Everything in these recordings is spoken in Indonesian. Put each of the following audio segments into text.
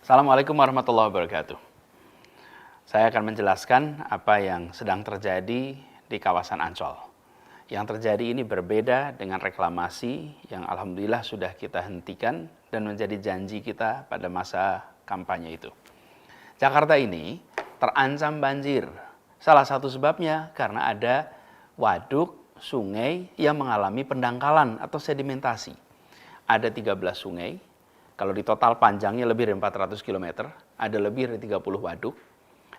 Assalamualaikum warahmatullahi wabarakatuh. Saya akan menjelaskan apa yang sedang terjadi di kawasan Ancol. Yang terjadi ini berbeda dengan reklamasi yang alhamdulillah sudah kita hentikan dan menjadi janji kita pada masa kampanye itu. Jakarta ini terancam banjir. Salah satu sebabnya karena ada waduk, sungai yang mengalami pendangkalan atau sedimentasi. Ada 13 sungai. Kalau di total panjangnya lebih dari 400 km, ada lebih dari 30 waduk,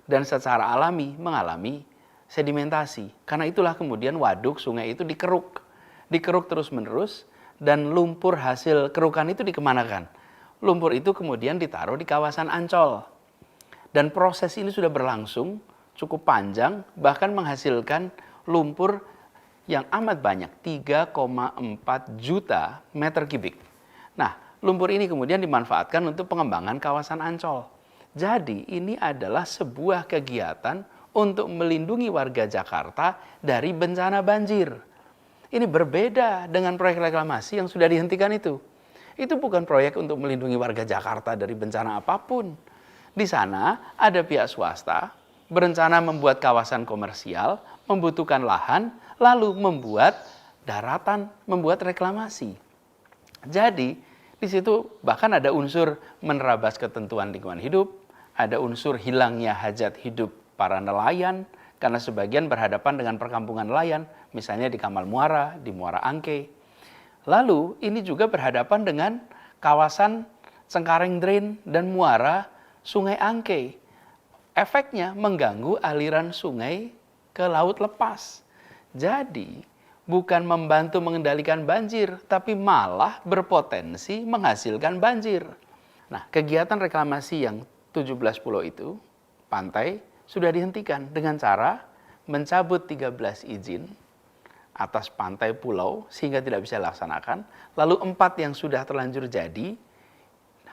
dan secara alami mengalami sedimentasi. Karena itulah kemudian waduk, sungai itu dikeruk terus-menerus, dan lumpur hasil kerukan itu dikemanakan? Lumpur itu kemudian ditaruh di kawasan Ancol. Dan proses ini sudah berlangsung cukup panjang, bahkan menghasilkan lumpur yang amat banyak, 3,4 juta meter kubik. Nah, lumpur ini kemudian dimanfaatkan untuk pengembangan kawasan Ancol. Jadi ini adalah sebuah kegiatan untuk melindungi warga Jakarta dari bencana banjir. Ini berbeda dengan proyek reklamasi yang sudah dihentikan itu. Itu bukan proyek untuk melindungi warga Jakarta dari bencana apapun. Di sana ada pihak swasta berencana membuat kawasan komersial, membutuhkan lahan, lalu membuat daratan, membuat reklamasi. Jadi di situ bahkan ada unsur menerabas ketentuan lingkungan hidup, ada unsur hilangnya hajat hidup para nelayan, karena sebagian berhadapan dengan perkampungan nelayan, misalnya di Kamal Muara, di Muara Angke. Lalu ini juga berhadapan dengan kawasan Cengkareng Drain dan muara Sungai Angke. Efeknya mengganggu aliran sungai ke laut lepas. Jadi bukan membantu mengendalikan banjir, tapi malah berpotensi menghasilkan banjir. Nah, kegiatan reklamasi yang 17 pulau itu, pantai, sudah dihentikan dengan cara mencabut 13 izin atas pantai pulau sehingga tidak bisa dilaksanakan. Lalu 4 yang sudah terlanjur jadi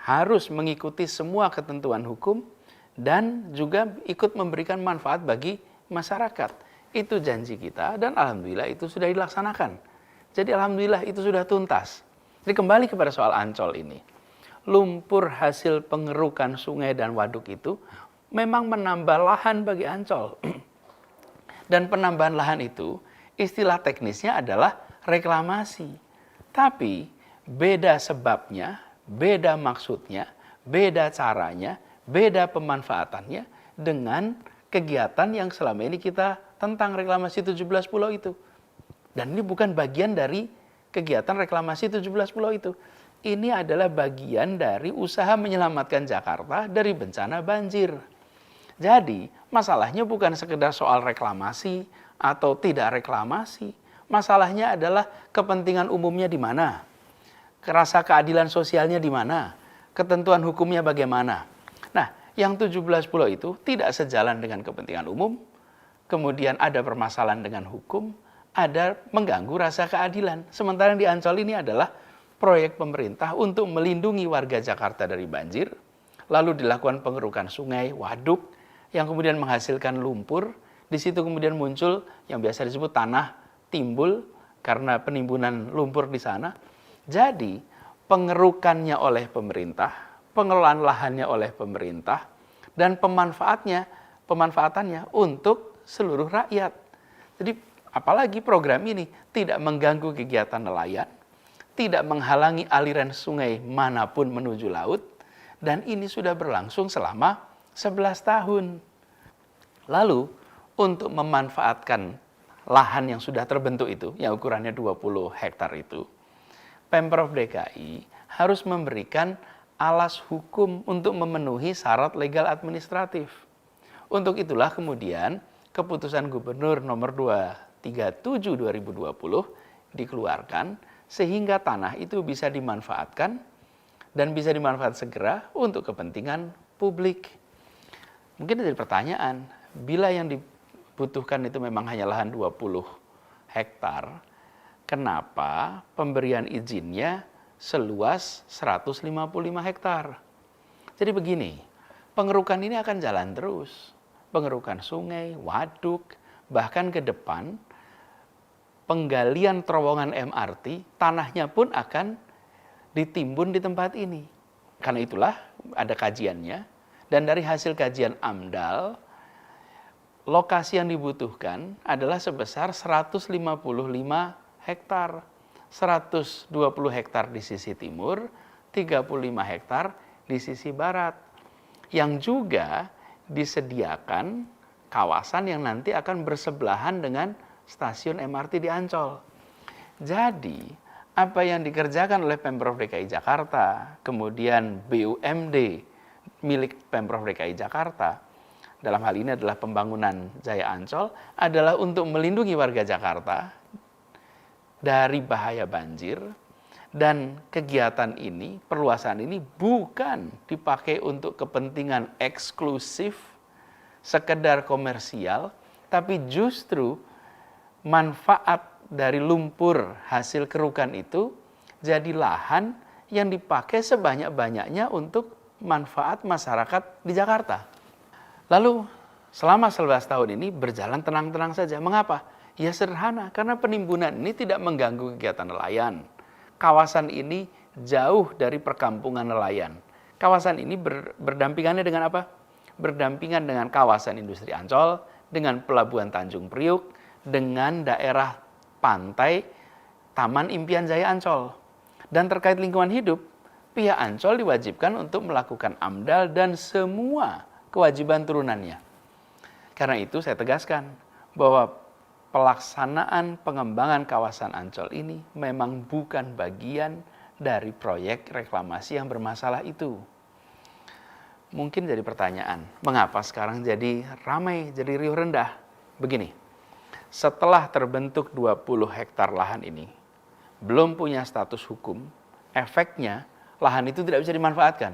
harus mengikuti semua ketentuan hukum dan juga ikut memberikan manfaat bagi masyarakat. Itu janji kita dan alhamdulillah itu sudah dilaksanakan. Jadi alhamdulillah itu sudah tuntas. Jadi kembali kepada soal Ancol ini. Lumpur hasil pengerukan sungai dan waduk itu memang menambah lahan bagi Ancol. Dan penambahan lahan itu istilah teknisnya adalah reklamasi. Tapi beda sebabnya, beda maksudnya, beda caranya, beda pemanfaatannya dengan kegiatan yang selama ini kita tentang reklamasi 17 pulau itu. Dan ini bukan bagian dari kegiatan reklamasi 17 pulau itu. Ini adalah bagian dari usaha menyelamatkan Jakarta dari bencana banjir. Jadi, masalahnya bukan sekedar soal reklamasi atau tidak reklamasi. Masalahnya adalah kepentingan umumnya di mana? Rasa keadilan sosialnya di mana? Ketentuan hukumnya bagaimana? Nah, yang 17 pulau itu tidak sejalan dengan kepentingan umum, kemudian ada permasalahan dengan hukum, ada mengganggu rasa keadilan. Sementara yang di Ancol ini adalah proyek pemerintah untuk melindungi warga Jakarta dari banjir, lalu dilakukan pengerukan sungai, waduk, yang kemudian menghasilkan lumpur. Di situ kemudian muncul yang biasa disebut tanah timbul karena penimbunan lumpur di sana. Jadi pengerukannya oleh pemerintah, pengelolaan lahannya oleh pemerintah, dan pemanfaatannya untuk seluruh rakyat. Jadi apalagi program ini tidak mengganggu kegiatan nelayan, tidak menghalangi aliran sungai manapun menuju laut, dan ini sudah berlangsung selama 11 tahun. Lalu untuk memanfaatkan lahan yang sudah terbentuk itu, yang ukurannya 20 hektar itu, Pemprov DKI harus memberikan alas hukum untuk memenuhi syarat legal administratif. Untuk itulah kemudian Keputusan Gubernur nomor 237 2020 dikeluarkan sehingga tanah itu bisa dimanfaatkan dan bisa dimanfaatkan segera untuk kepentingan publik. Mungkin jadi pertanyaan, bila yang dibutuhkan itu memang hanya lahan 20 hektar, kenapa pemberian izinnya seluas 155 hektar? Jadi begini, pengerukan ini akan jalan terus. Pengerukan sungai, waduk, bahkan ke depan penggalian terowongan MRT, tanahnya pun akan ditimbun di tempat ini. Karena itulah ada kajiannya, dan dari hasil kajian AMDAL, lokasi yang dibutuhkan adalah sebesar 155 hektar. 120 hektar di sisi timur, 35 hektar di sisi barat. Yang juga disediakan kawasan yang nanti akan bersebelahan dengan stasiun MRT di Ancol. Jadi, apa yang dikerjakan oleh Pemprov DKI Jakarta, kemudian BUMD milik Pemprov DKI Jakarta, dalam hal ini adalah pembangunan Jaya Ancol, adalah untuk melindungi warga Jakarta dari bahaya banjir. Dan kegiatan ini, perluasan ini bukan dipakai untuk kepentingan eksklusif, sekedar komersial, tapi justru manfaat dari lumpur hasil kerukan itu jadi lahan yang dipakai sebanyak-banyaknya untuk manfaat masyarakat di Jakarta. Lalu selama 11 tahun ini berjalan tenang-tenang saja. Mengapa? Ya sederhana, karena penimbunan ini tidak mengganggu kegiatan nelayan. Kawasan ini jauh dari perkampungan nelayan. Kawasan ini berdampingannya dengan apa? Berdampingan dengan kawasan industri Ancol, dengan pelabuhan Tanjung Priuk, dengan daerah pantai Taman Impian Jaya Ancol. Dan terkait lingkungan hidup, pihak Ancol diwajibkan untuk melakukan AMDAL dan semua kewajiban turunannya. Karena itu saya tegaskan bahwa pelaksanaan pengembangan kawasan Ancol ini memang bukan bagian dari proyek reklamasi yang bermasalah itu. Mungkin jadi pertanyaan, mengapa sekarang jadi ramai, jadi riuh rendah? Begini, setelah terbentuk 20 hektar lahan ini, belum punya status hukum, efeknya lahan itu tidak bisa dimanfaatkan.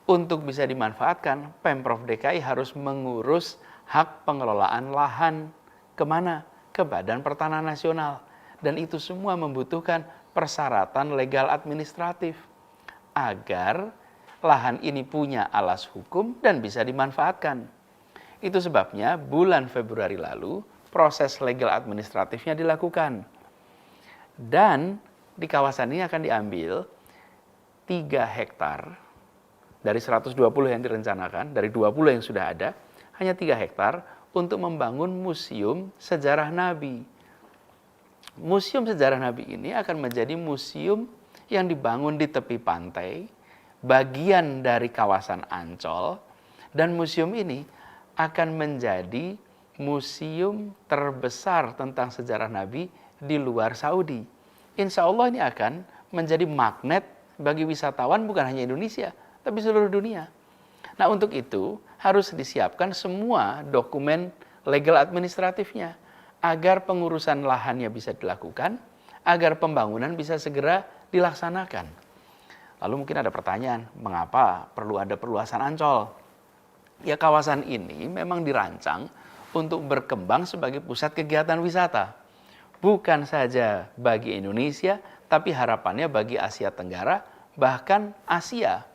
Untuk bisa dimanfaatkan, Pemprov DKI harus mengurus hak pengelolaan lahan. Kemana? Ke Badan Pertanahan Nasional. Dan itu semua membutuhkan persyaratan legal administratif agar lahan ini punya alas hukum dan bisa dimanfaatkan. Itu sebabnya bulan Februari lalu proses legal administratifnya dilakukan. Dan di kawasan ini akan diambil 3 hektar dari 120 yang direncanakan, dari 20 yang sudah ada, hanya 3 hektar untuk membangun museum sejarah Nabi. Museum sejarah Nabi ini akan menjadi museum yang dibangun di tepi pantai, bagian dari kawasan Ancol, dan museum ini akan menjadi museum terbesar tentang sejarah Nabi di luar Saudi. Insya Allah ini akan menjadi magnet bagi wisatawan bukan hanya Indonesia, tapi seluruh dunia. Nah, untuk itu harus disiapkan semua dokumen legal administratifnya agar pengurusan lahannya bisa dilakukan, agar pembangunan bisa segera dilaksanakan. Lalu mungkin ada pertanyaan, mengapa perlu ada perluasan Ancol? Ya, kawasan ini memang dirancang untuk berkembang sebagai pusat kegiatan wisata. Bukan saja bagi Indonesia, tapi harapannya bagi Asia Tenggara, bahkan Asia.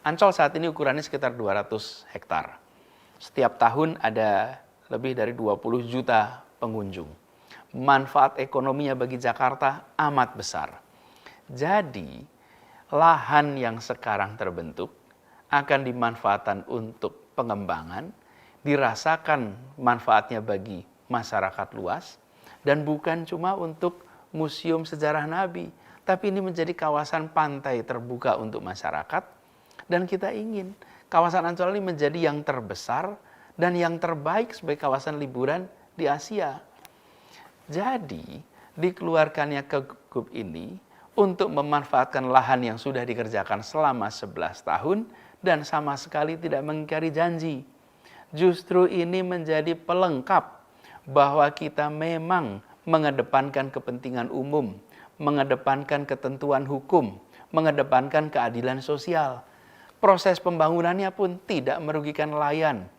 Ancol saat ini ukurannya sekitar 200 hektar. Setiap tahun ada lebih dari 20 juta pengunjung. Manfaat ekonominya bagi Jakarta amat besar. Jadi, lahan yang sekarang terbentuk akan dimanfaatkan untuk pengembangan, dirasakan manfaatnya bagi masyarakat luas, dan bukan cuma untuk museum sejarah Nabi, tapi ini menjadi kawasan pantai terbuka untuk masyarakat. Dan kita ingin kawasan Ancol ini menjadi yang terbesar dan yang terbaik sebagai kawasan liburan di Asia. Jadi, dikeluarkannya Kegub ini untuk memanfaatkan lahan yang sudah dikerjakan selama 11 tahun dan sama sekali tidak mengingkari janji. Justru ini menjadi pelengkap bahwa kita memang mengedepankan kepentingan umum, mengedepankan ketentuan hukum, mengedepankan keadilan sosial. Proses pembangunannya pun tidak merugikan nelayan.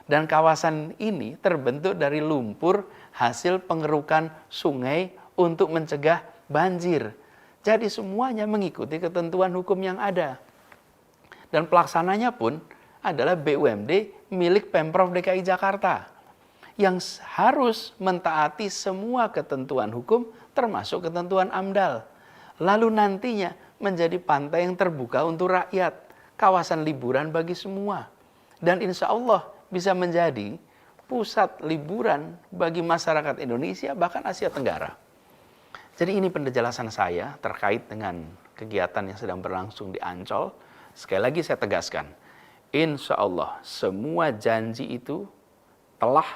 Dan kawasan ini terbentuk dari lumpur hasil pengerukan sungai untuk mencegah banjir. Jadi semuanya mengikuti ketentuan hukum yang ada. Dan pelaksananya pun adalah BUMD milik Pemprov DKI Jakarta yang harus mentaati semua ketentuan hukum termasuk ketentuan AMDAL. Lalu nantinya menjadi pantai yang terbuka untuk rakyat, kawasan liburan bagi semua. Dan insya Allah bisa menjadi pusat liburan bagi masyarakat Indonesia, bahkan Asia Tenggara. Jadi ini penjelasan saya terkait dengan kegiatan yang sedang berlangsung di Ancol. Sekali lagi saya tegaskan, insya Allah semua janji itu telah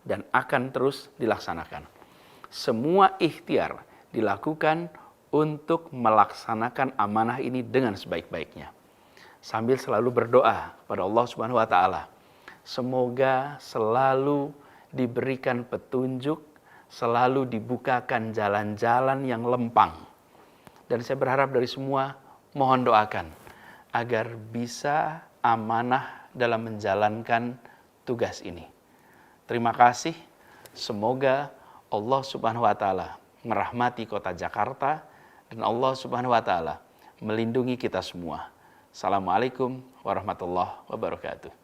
dan akan terus dilaksanakan. Semua ikhtiar dilakukan untuk melaksanakan amanah ini dengan sebaik-baiknya. Sambil selalu berdoa kepada Allah Subhanahu wa taala, semoga selalu diberikan petunjuk, selalu dibukakan jalan-jalan yang lempang. Dan saya berharap dari semua, mohon doakan agar bisa amanah dalam menjalankan tugas ini. Terima kasih. Semoga Allah Subhanahu wa taala merahmati kota Jakarta dan Allah Subhanahu wa taala melindungi kita semua. Assalamualaikum warahmatullahi wabarakatuh.